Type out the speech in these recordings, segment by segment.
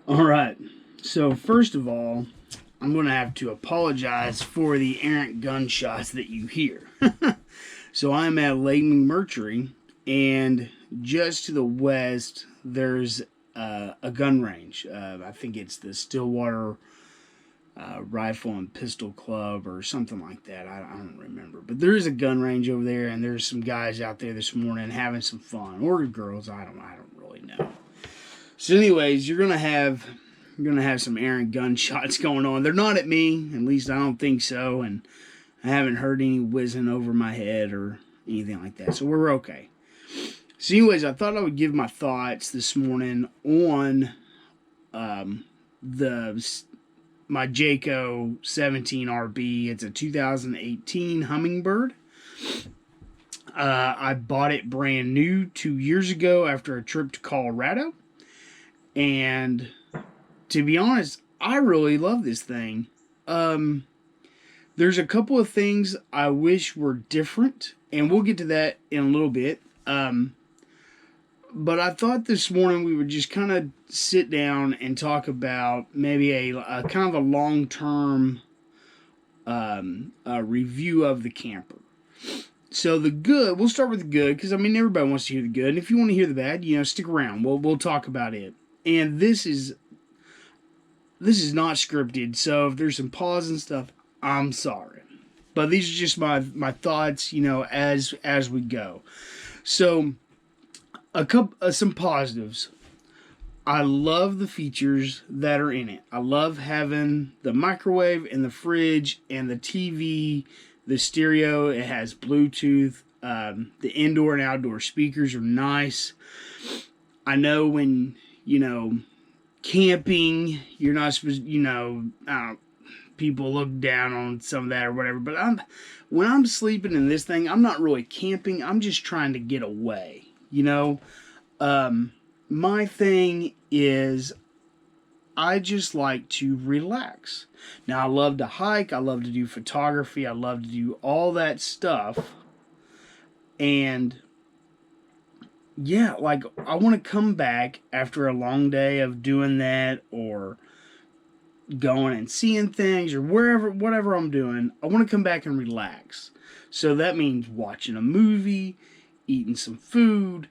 All right. So first of all, I'm going to have to apologize for the errant gunshots that you hear. So I'm at Lake McMurtry, and just to the west, there's a gun range. I think it's the Stillwater Rifle and Pistol Club or something like that. I don't remember. But there is a gun range over there, and there's some guys out there this morning having some fun. Or girls, I don't really know. So anyways, you're gonna have some errant gunshots going on. They're not at me, at least I don't think so, and I haven't heard any whizzing over my head or anything like that. So we're okay. So anyways, I thought I would give my thoughts this morning on the my Jayco 17RB. It's a 2018 Hummingbird. I bought it brand new 2 years ago after a trip to Colorado. And to be honest, I really love this thing. There's a couple of things I wish were different, and we'll get to that in a little bit. But I thought this morning we would just kind of sit down and talk about maybe a kind of a long-term review of the camper. So the good, we'll start with the good, because I mean everybody wants to hear the good. And if you want to hear the bad, stick around. We'll talk about it. And this is not scripted, so if there's some pause and stuff, I'm sorry. But these are just my thoughts, as we go. So some positives. I love the features that are in it. I love having the microwave and the fridge and the TV, the stereo. It has Bluetooth. The indoor and outdoor speakers are nice. I know when, camping, you're not supposed, people look down on some of that or whatever. But when I'm sleeping in this thing, I'm not really camping. I'm just trying to get away. My thing is I just like to relax. Now, I love to hike. I love to do photography. I love to do all that stuff. And yeah, like I want to come back after a long day of doing that or going and seeing things or whatever I'm doing. I want to come back and relax. So that means watching a movie, eating some food,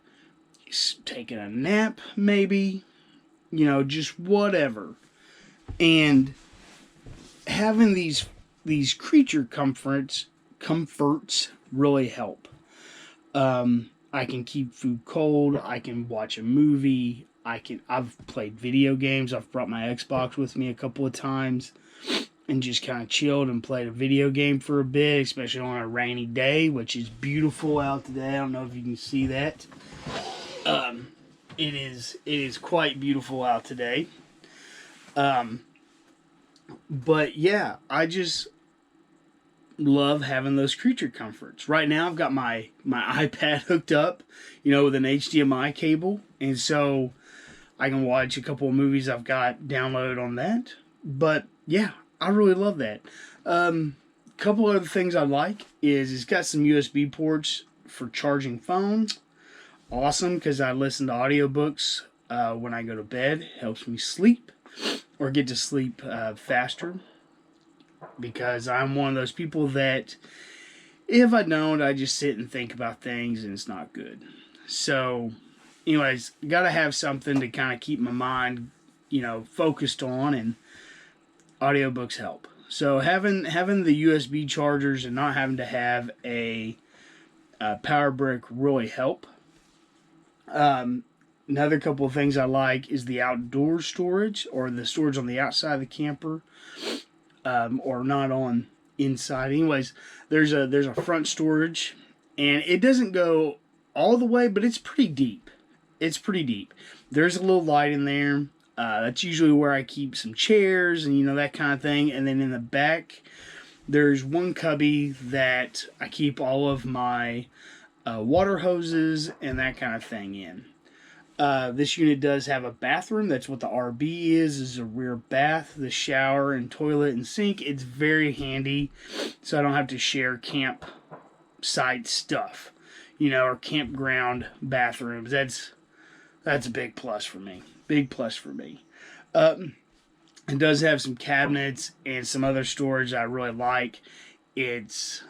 taking a nap maybe, just whatever. And having these creature comforts really help. I can keep food cold. I can watch a movie. I've played video games. I've brought my Xbox with me a couple of times and just kind of chilled and played a video game for a bit, especially on a rainy day, which is beautiful out today. I don't know if you can see that. It is quite beautiful out today. But yeah, I just love having those creature comforts. Right now I've got my iPad hooked up, with an HDMI cable, and so I can watch a couple of movies I've got downloaded on that. But yeah, I really love that. Couple other things I like is it's got some USB ports for charging phones. Awesome, because I listen to audiobooks when I go to bed. It helps me sleep or get to sleep faster, because I'm one of those people that if I don't, I just sit and think about things and it's not good. So anyways, gotta have something to kind of keep my mind, focused on, and audiobooks help. So having the USB chargers and not having to have a power brick really help. Another couple of things I like is the outdoor storage, or the storage on the outside of the camper, or not on inside. Anyways, there's a front storage, and it doesn't go all the way, but it's pretty deep. There's a little light in there. That's usually where I keep some chairs and that kind of thing. And then in the back, there's one cubby that I keep all of my water hoses and that kind of thing in. This unit does have a bathroom. That's what the RB is a rear bath, the shower and toilet and sink. It's very handy, so I don't have to share campsite stuff, or campground bathrooms. That's a big plus for me. It does have some cabinets and some other storage I really like. It's,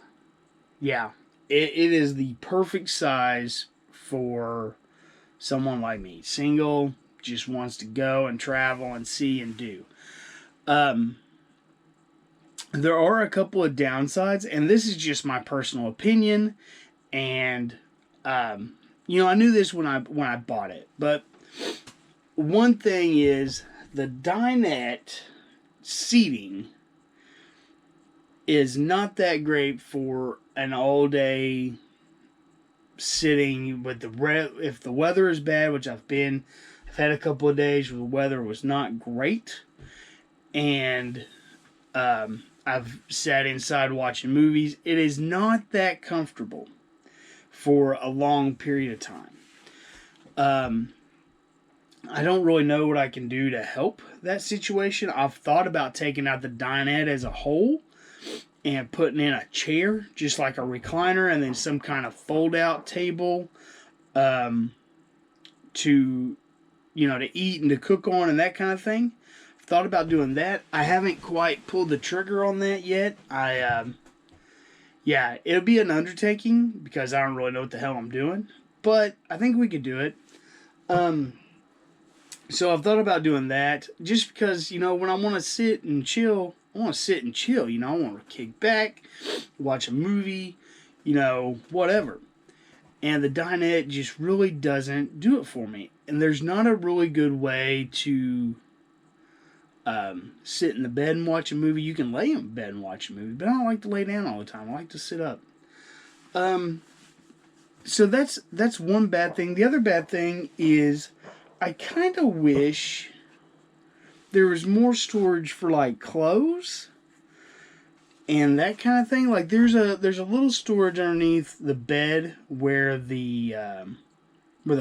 yeah, it is the perfect size for someone like me. Single, just wants to go and travel and see and do. Um, there are a couple of downsides, and this is just my personal opinion. And I knew this when I bought it, but one thing is the dinette seating is not that great for an all day sitting with if the weather is bad, which I've had a couple of days where the weather was not great, and I've sat inside watching movies. It is not that comfortable for a long period of time. I don't really know what I can do to help that situation. I've thought about taking out the dinette as a whole and putting in a chair, just like a recliner, and then some kind of fold-out table to eat and to cook on and that kind of thing. I've thought about doing that. I haven't quite pulled the trigger on that yet. It'll be an undertaking because I don't really know what the hell I'm doing, but I think we could do it. So I've thought about doing that just because, when I want to sit and chill, I want to sit and chill. I want to kick back, watch a movie, whatever. And the dinette just really doesn't do it for me. And there's not a really good way to sit in the bed and watch a movie. You can lay in bed and watch a movie, but I don't like to lay down all the time. I like to sit up. So that's one bad thing. The other bad thing is I kind of wish there was more storage for like clothes and that kind of thing. Like there's a little storage underneath the bed where the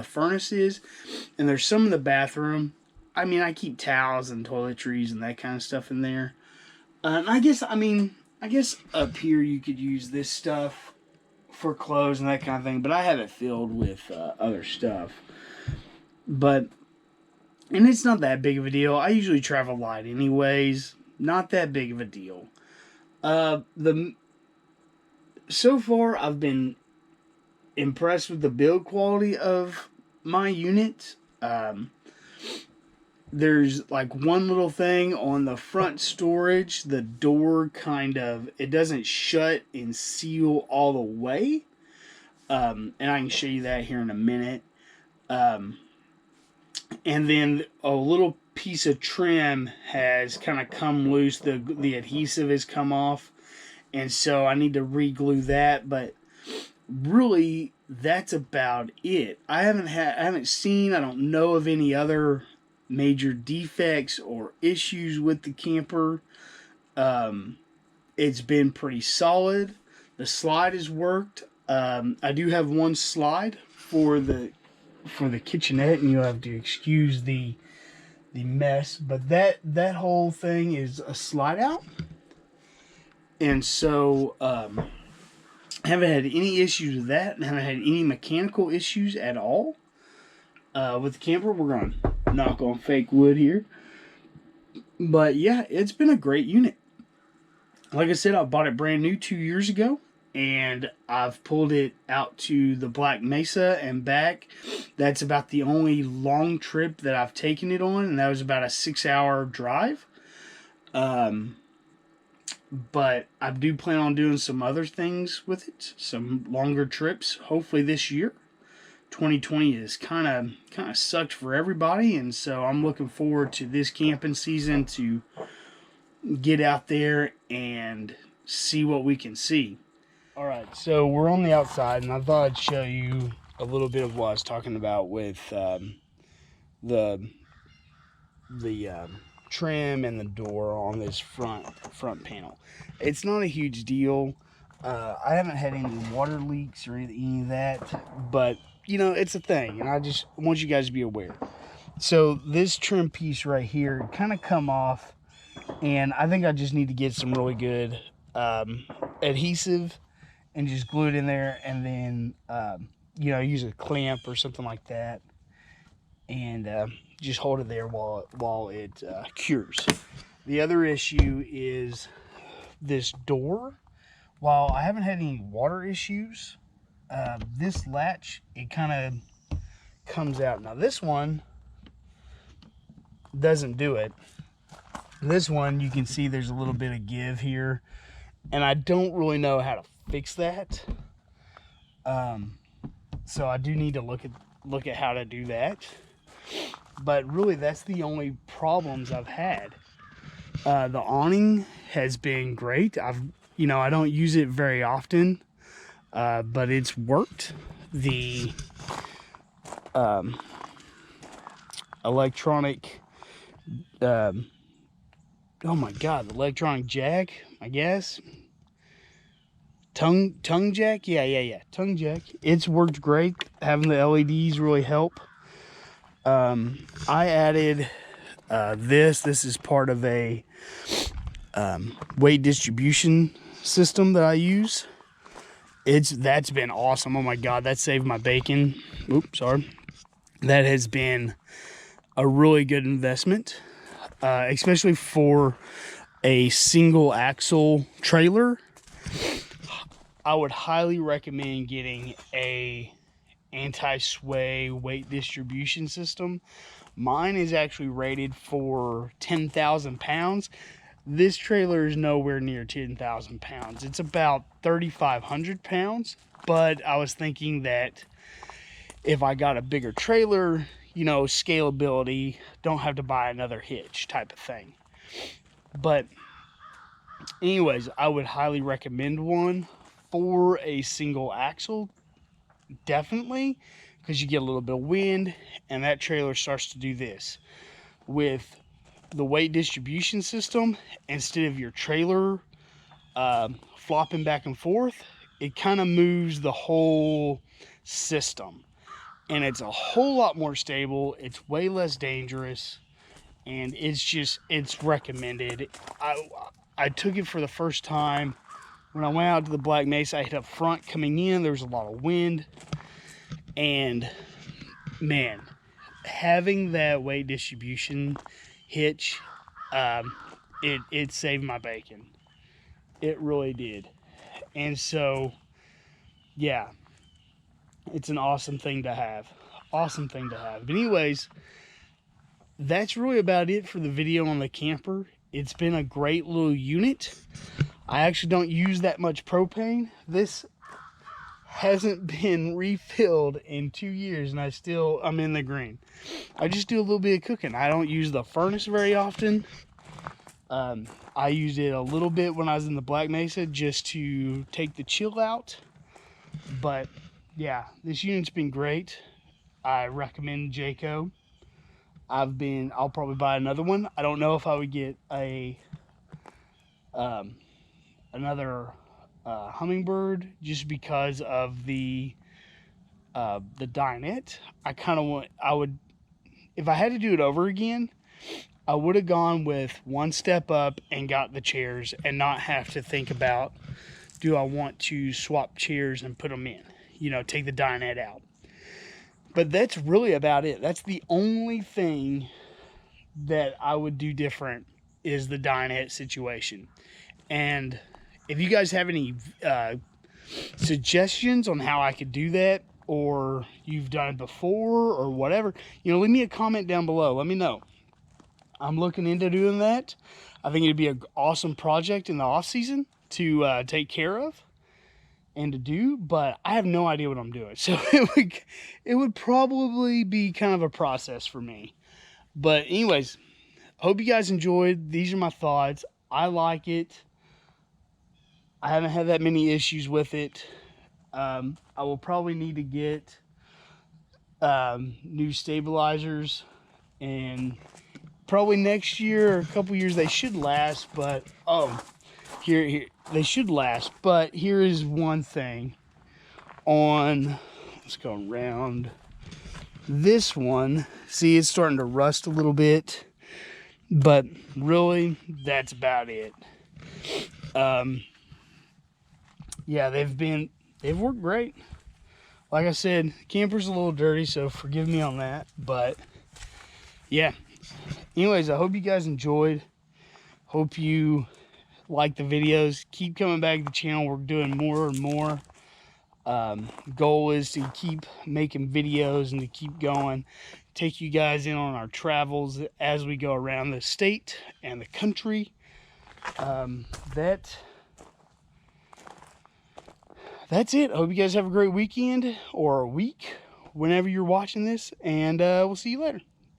furnace is, and there's some in the bathroom. I mean, I keep towels and toiletries and that kind of stuff in there. And I guess up here you could use this stuff for clothes and that kind of thing, but I have it filled with other stuff. And it's not that big of a deal. I usually travel light anyways. Not that big of a deal. So far I've been impressed with the build quality of my unit. There's like one little thing on the front storage. The door it doesn't shut and seal all the way. And I can show you that here in a minute. And then a little piece of trim has kind of come loose. The adhesive has come off, and so I need to re-glue that. But really, that's about it. I don't know of any other major defects or issues with the camper. It's been pretty solid. The slide has worked. I do have one slide for the kitchenette, and you'll have to excuse the mess, but that whole thing is a slide out, and so I haven't had any issues with that, and haven't had any mechanical issues at all with the camper. We're gonna knock on fake wood here, but yeah, it's been a great unit. Like I said, I bought it brand new 2 years ago. And I've pulled it out to the Black Mesa and back. That's about the only long trip that I've taken it on, and that was about a 6-hour drive. But I do plan on doing some other things with it, some longer trips, hopefully this year. 2020 is kind of sucked for everybody, and so I'm looking forward to this camping season to get out there and see what we can see. Alright, so we're on the outside, and I thought I'd show you a little bit of what I was talking about with the trim and the door on this front panel. It's not a huge deal. I haven't had any water leaks or any of that, but it's a thing, and I just want you guys to be aware. So this trim piece right here kind of come off, and I think I just need to get some really good adhesive and just glue it in there, and then use a clamp or something like that, and just hold it there while it cures. The other issue is this door. While I haven't had any water issues, this latch, it kind of comes out. Now this one doesn't do it. This one, you can see there's a little bit of give here, and I don't really know how to fix that. So I do need to look at how to do that. But really, that's the only problems I've had. The awning has been great. I don't use it very often, but it's worked. The electronic, oh my God, the electronic jack, I guess. Tongue jack? Yeah. Tongue jack. It's worked great. Having the LEDs really help. I added this. This is part of a weight distribution system that I use. That's been awesome. Oh my God, that saved my bacon. Oops, sorry. That has been a really good investment, especially for a single axle trailer. I would highly recommend getting a anti-sway weight distribution system. Mine is actually rated for 10,000 pounds. This trailer is nowhere near 10,000 pounds. It's about 3,500 pounds, but I was thinking that if I got a bigger trailer, scalability, don't have to buy another hitch type of thing. But anyways, I would highly recommend one for a single axle, definitely, because you get a little bit of wind and that trailer starts to do this. With the weight distribution system, instead of your trailer flopping back and forth, it kind of moves the whole system, and it's a whole lot more stable. It's way less dangerous, and it's recommended. I took it for the first time when I went out to the Black Mesa. I hit up front coming in. There was a lot of wind, and man, having that weight distribution hitch, it saved my bacon. It really did. And so, yeah, it's an awesome thing to have. Awesome thing to have. But anyways, that's really about it for the video on the camper. It's been a great little unit. I actually don't use that much propane. This hasn't been refilled in 2 years, and I'm in the green. I just do a little bit of cooking. I don't use the furnace very often. I used it a little bit when I was in the Black Mesa just to take the chill out. But yeah, this unit's been great. I recommend Jayco. I'll probably buy another one. I don't know if I would get another Hummingbird just because of the dinette. If I had to do it over again, I would have gone with one step up and got the chairs and not have to think about, do I want to swap chairs and put them in, take the dinette out. But that's really about it. That's the only thing that I would do different, is the dinette situation. And if you guys have any suggestions on how I could do that, or you've done it before or whatever, leave me a comment down below. Let me know. I'm looking into doing that. I think it'd be an awesome project in the off season to take care of and to do, but I have no idea what I'm doing. So it would probably be kind of a process for me. But anyways, hope you guys enjoyed. These are my thoughts. I like it. I haven't had that many issues with it. I will probably need to get new stabilizers, and probably next year or a couple years they should last. But here they should last. But here is one thing on. Let's go around this one. See, it's starting to rust a little bit, but really that's about it. Yeah, they've worked great. Like I said, camper's a little dirty, so forgive me on that, but yeah. Anyways, I hope you guys enjoyed. Hope you like the videos. Keep coming back to the channel. We're doing more and more. Goal is to keep making videos and to keep going, take you guys in on our travels as we go around the state and the country. That's it. I hope you guys have a great weekend or a week whenever you're watching this, and we'll see you later.